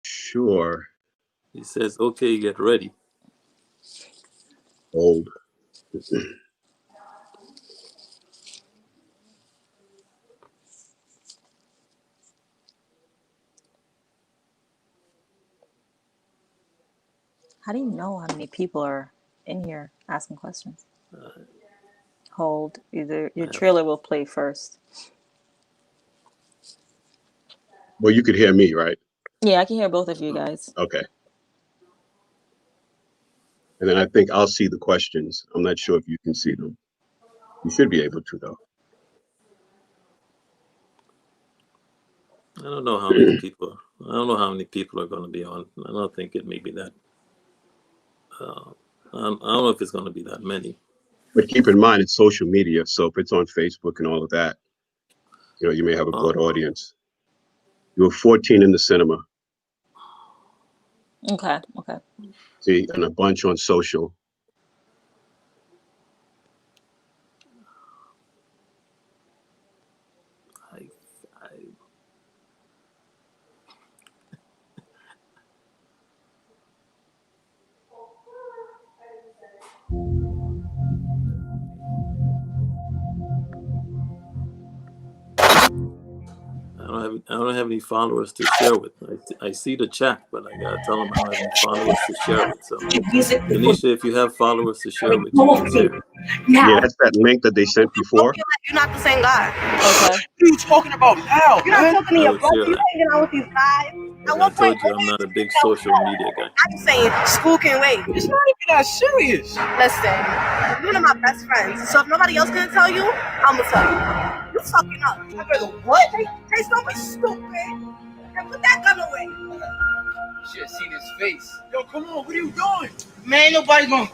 Sure. He says, okay, get ready. Old. How do you know how many people are in here asking questions? Hold. Either your trailer will play first. Well, you could hear me, right? Yeah, I can hear both of you guys. Okay. And then I think I'll see the questions. I'm not sure if you can see them. You should be able to, though. I don't know how many people. I don't know how many people are going to be on. I don't think it may be that. I don't know if it's going to be that many. But keep in mind, it's social media. So if it's on Facebook and all of that, you may have a broad audience. You were 14 in the cinema. Okay. Okay. See, and a bunch on social. I, I, I don't have any followers to share with. I see the chat, but I gotta tell them I don't have any followers to share with. So, Tanisha, if you have followers to share with, you can share. Yeah, that's that link that they sent before. You're not the same guy. Okay. What are you talking about now? You're not talking to I your would brother. share You're that. hanging out with these guys. Like I told you, I'm not a big social media guy. I'm saying school can wait. It's not even that serious. Listen, you're one of my best friends. So if nobody else can tell you, I'm gonna tell you. You're fucking up. I better what? Hey, don't be stupid. And put that gun away. You should have seen his face. Yo, come on, what are you doing? Man, nobody's gonna.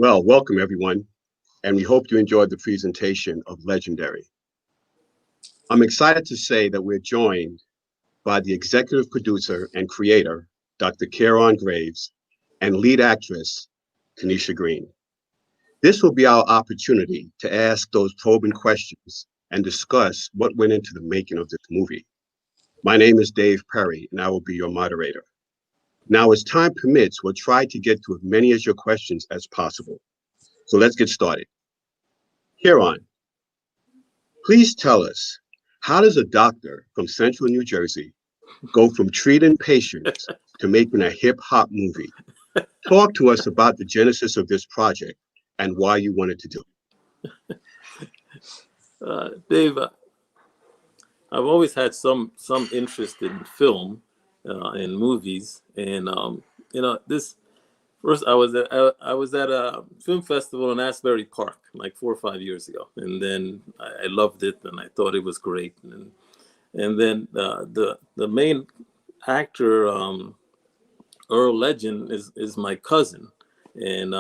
Well, welcome everyone, and we hope you enjoyed the presentation of Legendary. I'm excited to say that we're joined by the executive producer and creator, Dr. Kieran Graves, and lead actress, Tanisha Green. This will be our opportunity to ask those probing questions and discuss what went into the making of this movie. My name is Dave Perry, and I will be your moderator. Now, as time permits, we'll try to get to as many of your questions as possible. So let's get started. Kieran, please tell us, how does a doctor from Central New Jersey go from treating patients to making a hip hop movie? Talk to us about the genesis of this project and why you wanted to do it. Dave, I've always had some interest in film, in movies, and this. First, I was at a film festival in Asbury Park like 4 or 5 years ago, and then I loved it, and I thought it was great, and then the main actor, Earl Legend, is my cousin, and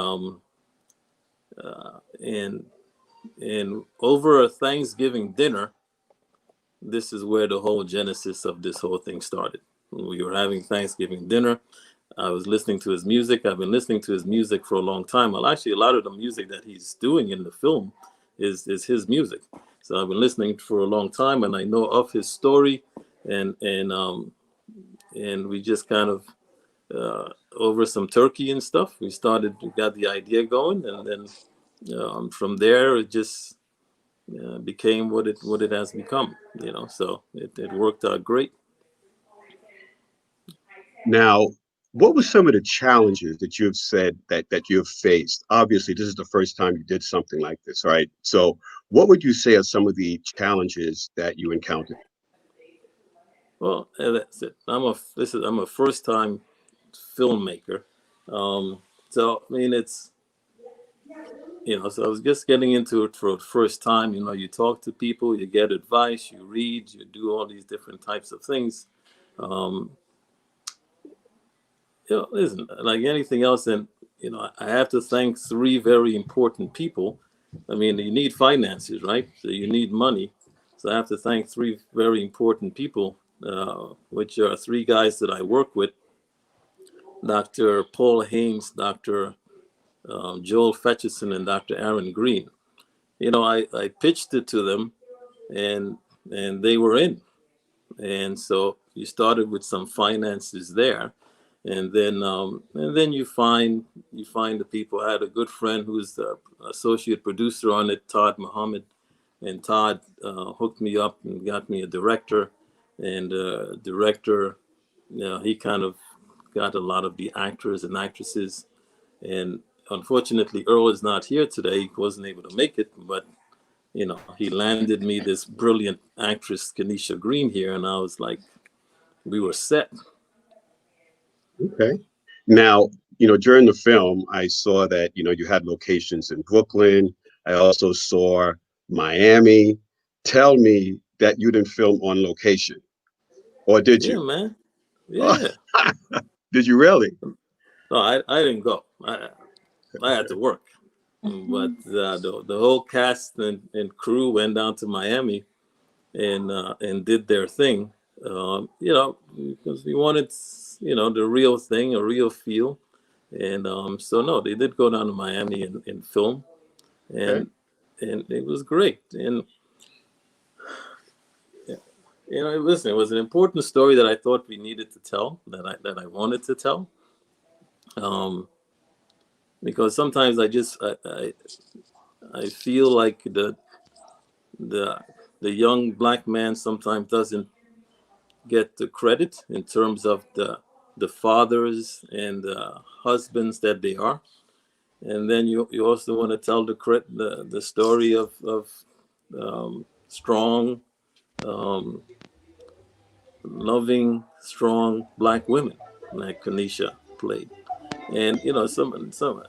and over a Thanksgiving dinner, this is where the whole genesis of this whole thing started. We were having Thanksgiving dinner. I was listening to his music. I've been listening to his music for a long time. Well, actually, a lot of the music that he's doing in the film is his music. So I've been listening for a long time, and I know of his story, and we just kind of over some turkey and stuff, we got the idea going, and then from there it just became what it has become. So it worked out great. Now, what were some of the challenges that you've said that you've faced? Obviously, this is the first time you did something like this, right? So what would you say are some of the challenges that you encountered? Well, that's it. I'm a first time filmmaker. So I mean, it's so I was just getting into it for the first time. You talk to people, you get advice, you read, you do all these different types of things. Listen, like anything else, and I have to thank three very important people. I mean, you need finances, right? So you need money. So I have to thank three very important people, which are three guys that I work with: Dr. Paul Haynes, Dr. Joel Fetchison, and Dr. Aaron Green. I pitched it to them, and they were in. And so you started with some finances there, and then you find the people. I had a good friend who's the associate producer on it, Todd Muhammad, and Todd hooked me up and got me a director, and director, he kind of got a lot of the actors and actresses, and unfortunately Earl is not here today. He wasn't able to make it, but he landed me this brilliant actress, Kenesha Green, here, and I was like, we were set. Okay. Now, during the film, I saw that, you had locations in Brooklyn. I also saw Miami. Tell me that you didn't film on location, or did Yeah, you? man. Yeah. Did you really? No, I didn't go. I had to work. But the whole cast and crew went down to Miami and did their thing, because we wanted, the real thing, a real feel. And so no, they did go down to Miami and film, and it was great. And listen, it was an important story that I thought we needed to tell, that I wanted to tell. Because sometimes I feel like the young black man sometimes doesn't get the credit in terms of the fathers and the husbands that they are. And then you also want to tell the story of strong, loving, strong black women like Kenesha played. And so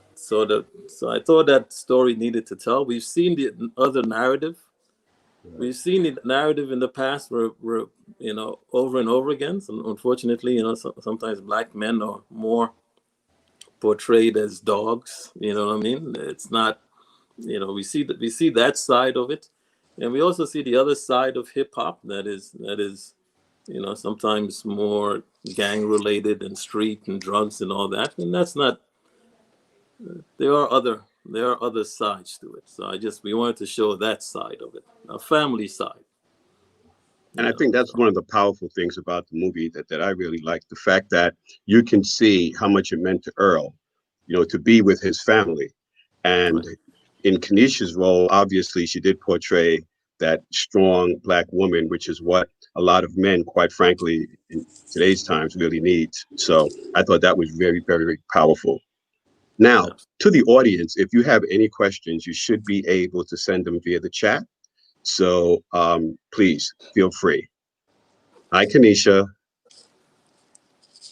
I thought that story needed to tell. We've seen the other narrative. We've seen the narrative in the past where over and over again. So unfortunately, sometimes black men are more portrayed as dogs. You know what I mean? It's not. We see that side of it, and we also see the other side of hip hop that is sometimes more gang related and street and drugs and all that, and that's not. There are other sides to it. So we wanted to show that side of it, a family side. And I think that's one of the powerful things about the movie that I really like, the fact that you can see how much it meant to Earl, to be with his family. And in Kenesha's role, obviously, she did portray that strong black woman, which is what a lot of men, quite frankly, in today's times really need. So I thought that was very, very, very powerful. Now, to the audience, if you have any questions, you should be able to send them via the chat. So please feel free. Hi, Kenesha.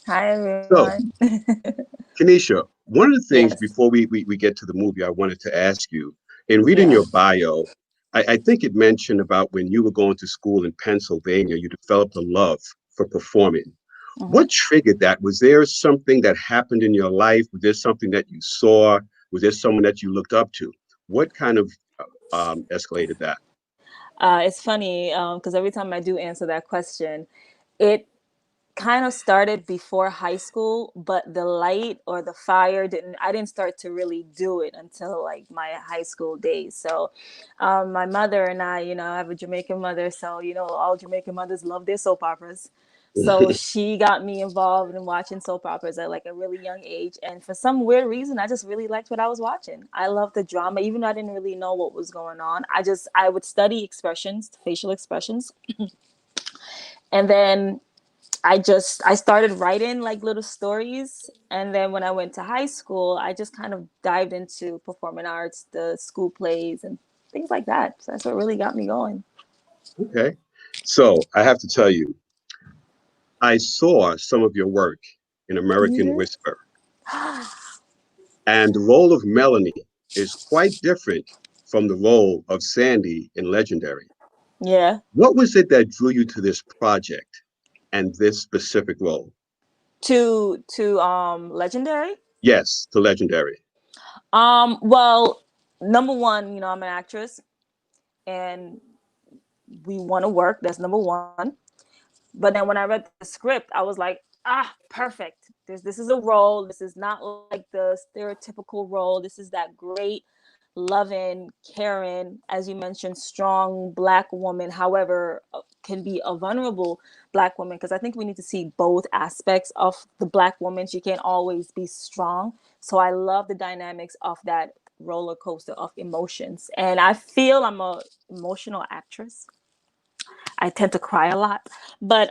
Hi, everyone. So, Kenesha, one of the things Yes. before we get to the movie, I wanted to ask you, in reading your bio, I think it mentioned about when you were going to school in Pennsylvania, you developed a love for performing. What triggered that? Was there something that happened in your life? Was there something that you saw? Was there someone that you looked up to? What kind of escalated that? It's funny because every time I do answer that question, it kind of started before high school, but the light or the fire I didn't start to really do it until like my high school days. So my mother and I have a Jamaican mother, so all Jamaican mothers love their soap operas. So she got me involved in watching soap operas at like a really young age, and for some weird reason I just really liked what I was watching. I loved the drama, even though I didn't really know what was going on. I would study expressions, facial expressions. And then I started writing like little stories. And then when I went to high school, I just kind of dived into performing arts, the school plays and things like that. So that's what really got me going. Okay. So I have to tell you, I saw some of your work in American Whisper. And the role of Melanie is quite different from the role of Sandy in Legendary. Yeah. What was it that drew you to this project and this specific role? To Legendary? Yes, to Legendary. Well, number one, I'm an actress, and we want to work. That's number one. But then when I read the script, I was like, perfect. This is a role. This is not like the stereotypical role. This is that great, loving, caring, as you mentioned, strong Black woman. However, can be a vulnerable Black woman, because I think we need to see both aspects of the Black woman. She can't always be strong. So I love the dynamics of that roller coaster of emotions, and I feel I'm a emotional actress. I tend to cry a lot, but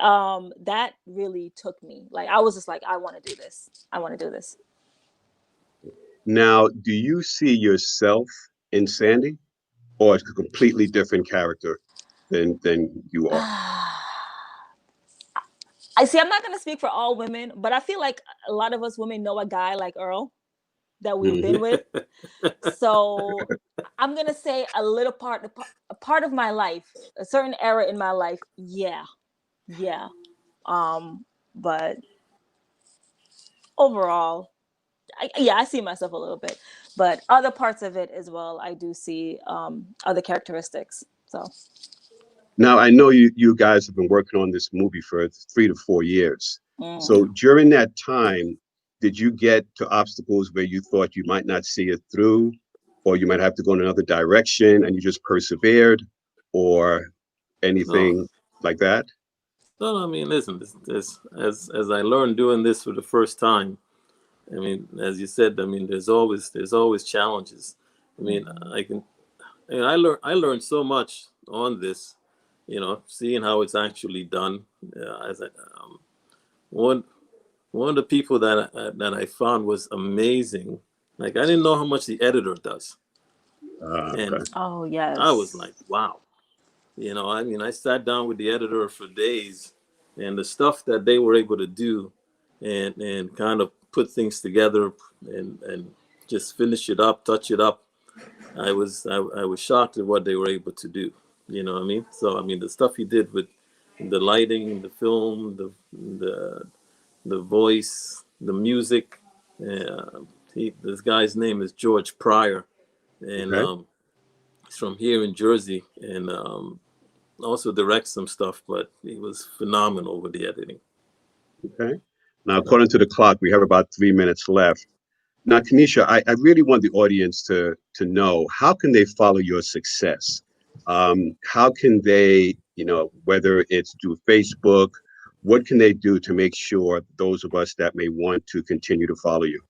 that really took me. Like, I was just like, I want to do this. I want to do this. Now, do you see yourself in Sandy, or it's a completely different character than you are? I see. I'm not gonna speak for all women, but I feel like a lot of us women know a guy like Earl that we've been with. So I'm gonna say a part of my life, a certain era in my life. Yeah. But overall, I see myself a little bit, but other parts of it as well, I do see other characteristics. So Now, I know you guys have been working on this movie for 3 to 4 years. So during that time, did you get to obstacles where you thought you might not see it through, or you might have to go in another direction and you just persevered, or anything like that? No, I mean, listen, this, as I learned doing this for the first time, I mean, as you said, I mean, there's always challenges. I mean, I learned so much on this, seeing how it's actually done. One of the people that I found was amazing. Like, I didn't know how much the editor does, and Okay. oh yes, I was like, wow. I mean, I sat down with the editor for days, and the stuff that they were able to do, and kind of put things together, and just finish it up, touch it up. I was shocked at what they were able to do. You know what I mean? So I mean, the stuff he did with the lighting, the film, the voice, the music. This guy's name is George Pryor, and Okay. he's from here in Jersey, and also directs some stuff. But he was phenomenal with the editing. Okay. Now, according to the clock, we have about 3 minutes left. Now, Kanisha, I really want the audience to know, how can they follow your success? How can they, whether it's through Facebook, what can they do to make sure those of us that may want to continue to follow you?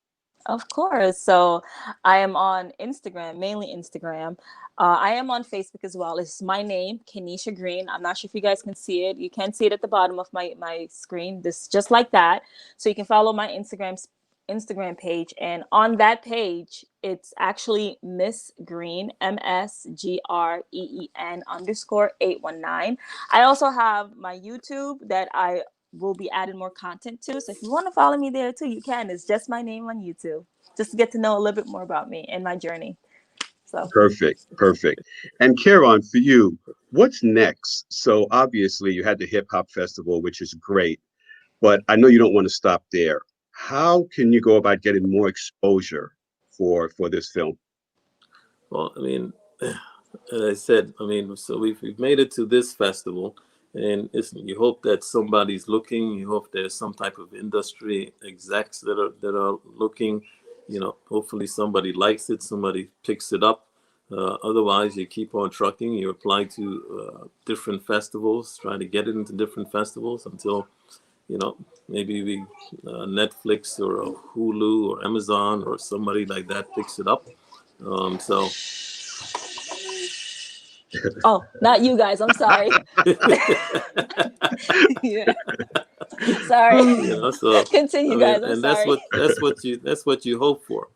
of course. So I am on Instagram, mainly Instagram. I am on Facebook as well. It's my name, Kenesha Green. I'm not sure if you guys can see it. You can see it at the bottom of my screen. This just like that. So you can follow my Instagram page, and on that page, it's actually Miss Green, MSGREEN_819. I also have my YouTube that I will be adding more content to. So if you want to follow me there too, you can. It's just my name on YouTube, just to get to know a little bit more about me and my journey. So Perfect. And Kieran, for you, what's next? So obviously you had the Hip Hop Festival, which is great, but I know you don't want to stop there. How can you go about getting more exposure for this film? Well, I mean, as I said, I mean, so we've made it to this festival, and you hope that somebody's looking. You hope there's some type of industry execs that are looking. Hopefully somebody likes it, somebody picks it up. Otherwise, you keep on trucking. You apply to different festivals, try to get it into different festivals until, maybe Netflix or a Hulu or Amazon or somebody like that picks it up. So. oh, not you guys. I'm sorry. Yeah. Sorry. So Continue, I mean, guys. I'm and sorry. that's what you hope for.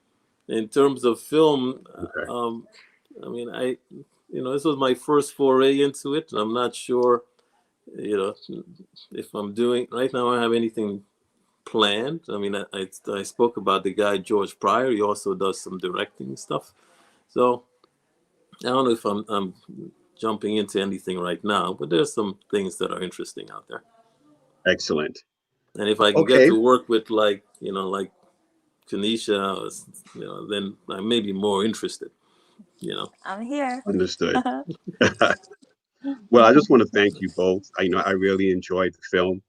In terms of film, Okay. I mean, this was my first foray into it. I'm not sure, if I'm doing right now. I don't have anything planned. I mean, I spoke about the guy George Pryor. He also does some directing stuff. So I don't know if I'm jumping into anything right now, but there's some things that are interesting out there. Excellent. And if I can get Okay. to work with like Kanisha, then I may be more interested. I'm here. Understood. Well, I just want to thank you both. I really enjoyed the film,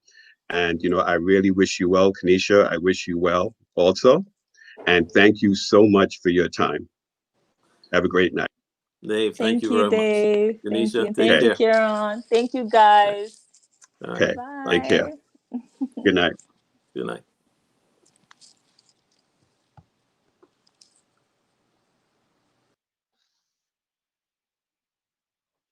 and I really wish you well, Kanisha. I wish you well also, and thank you so much for your time. Have a great night. Dave, thank you you, very Dave. much. Thank Kanisha, you. take Thank you, care. Kieran. Thank you, guys. All right. Okay. Bye. Take care. Good night. Good night.